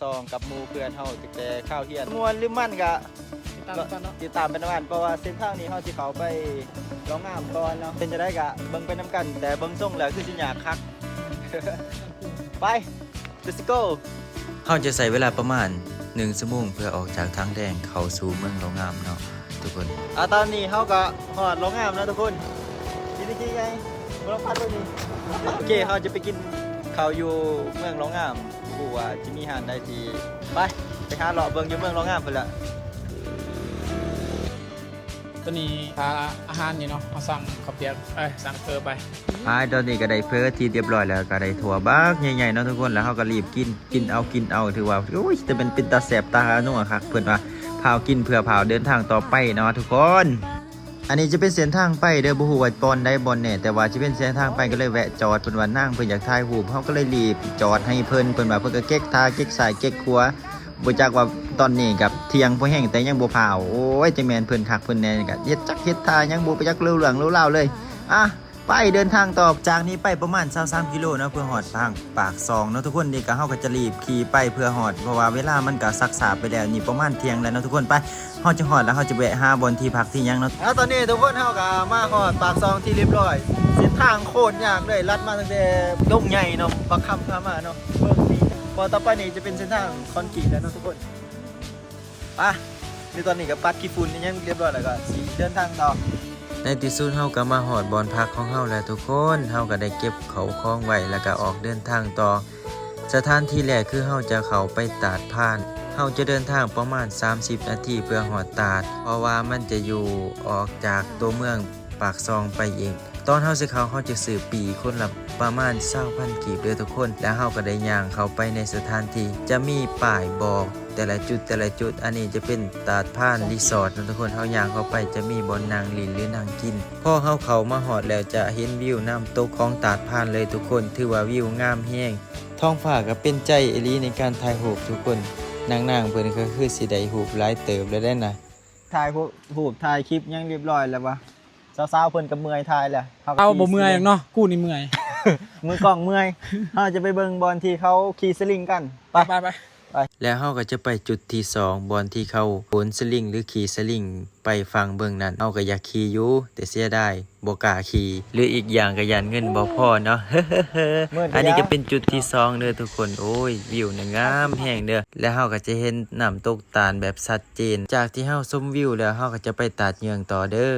ซองกับหมู่เพื่อนเฮาตั้งแต่ข้าวเที่ยงม่วนลืมมั่นก็ติดตามเป็นวันเพราะว่าเส้นทางนี้เฮาสิเข้าไปร้องงามก่อนเนาะเป็นจะได้ก็เบิ่งไปนํกันแต่เบิ่งทรงแล้วคือสิยากคัก ไป let's go เฮาจะใส่เวลาประมาณ1 ชั่วโมงเพื่อออกจากทางแดงเข้าสู่เมืองโรงงามเนาะทุกคนตอนนี้เฮาก็ฮอดร้องงามแล้วทุกคนกินได้ไงบ่ต้องพัดตัวนี้โอเคเฮาจะไปกินข้าวอยู่เมืองร้องงามกูว่าจะมีหานได้ที่ไปหาเลาะเบิ่งอยู่เมืองร้องงามพุ่นละ ตัวนี้ทาอาหารนี่เนาะเอาสั่งข้าวเปียกสั่งเพอไปตอนนี้ก็ได้เพิ่ที่เรียบร้อยแล้วก็ได้ถั่วบักใหญ่ๆเนาะทุกคนแล้วเฮาก็รีบกินเอาถือว่าโอ้ยจะเป็นตาแสบตาหนัวคักเพิ่นว่าพาวกินเพื่อพาวเดินทางต่อไปเนาะทุกคนอันนี้จะเป็นเส้นทางไปเด้อบ่ฮู้ว่าปอนได้บ่แน่แต่ว่าสิเป็นเส้นทางไปก็เลยแวะจอดเพิ่นว่านั่งเพิ่นอยากถ่ายรูปเฮาก็เลยรีบจอดให้เพิ่นว่าเพิ่นก็เก๊กทาเก๊กซ้ายเก๊กขวาบ่จักว่าตอนนี้กับเที่ยงบ่แห้งแต่ยังบ่พาวโอ้ยจังแม่นเพิ่นคักเพิ่นแน่ก็เฮ็ดทายังบ่ไปจักเรื่องรู้เล่าเลยไปเดินทางต่อจากนี้ไปประมาณ23กิโลเนาะเพื่อฮอดทางปากซองเนาะทุกคนนี่ก็เฮาก็จะรีบขี่ไปเพื่อฮอดเพราะว่าเวลามันก็สักษาไปแล้วนี่ประมาณเที่ยงแล้วเนาะทุกคนไปเฮาจะฮอดแล้วเฮาจะแวะหาบนที่พักที่ยังเนาะตอนนี้ทุกคนเฮาก็มาฮอดปากซองที่เรียบร้อยเส้นทางโคตรยากเลยลัดมาตั้งแต่ดงใหญ่เนาะปักคำพามาเนาะเบิ่งนี่พอต่อไปนี่จะเป็นเส้นทางคอนกรีตแล้วเนาะทุกคนในตอนนี้ก็ปัดขี้ฝุ่นยังเรียบร้อยแล้วก็สิเดินทางต่อในที่สุดเฮาก็มาฮอดบอนพักของเฮาแล้วทุกคนเฮาก็ได้เก็บเขาของไว้แล้วก็ออกเดินทางต่อสถานที่แรกคือเฮาจะเข้าไปตาดพานเฮาจะเดินทางประมาณ30นาทีเพื่อฮอดตาดเพราะว่ามันจะอยู่ออกจากตัวเมืองปากซองไปเองตอนเฮาสิเข้าเฮาจะซื้อปีคนละประมาณ 20,000 กีบเด้อทุกคนแล้วเฮาก็ได้ย่างเข้าไปในสถานที่จะมีป้ายบอกแต่ละจุดอันนี้จะเป็นตาดพานรีสอร์ทนะทุกคนเฮาย่างเข้าไปจะมีบ่อนนางลินหรือนางกินพอเฮาเข้ามาฮอดแล้วจะเห็นวิวน้ำตกของตาดพานเลยทุกคนถือว่าวิวงามแฮงท้องฟ้าก็เป็นใจอีหลีในการถ่ายรูปทุกคนนางเพิ่นก็คือสิได้รูปหลายเติบแล้วได้นะถ่ายรูปถ่ายคลิปยังเรียบร้อยแล้ววะสาวๆเพิ่นก็เมื่อยถ่ายแล้วเอาบ่เมื่อยเนาะกูนี่เมื่อย มือกล้องเมื่อยเฮาจะไปเบิ่งบอลที่เขาขี่สลิงกันไปแล้วเฮาก็จะไปจุดที่2บอนที่เขาโหนสลิงหรือขี่สลิงไปฟังเบิ่งนั้นเฮาก็อยากขี่อยู่แต่เสียดายบ่กล้าขี่หรืออีกอย่างก็ยันเงินบ่พอเนาะ อันนี้ก็เป็นจุดที่2เด้อทุกคนโอ้ยวิวน่ะงามแฮงเด้อแล้วเฮาก็จะเห็นน้ำตกตาลแบบชัดเจนจากที่เฮาชมวิวแล้วเฮาก็จะไปตัดเหยืองต่อเด้อ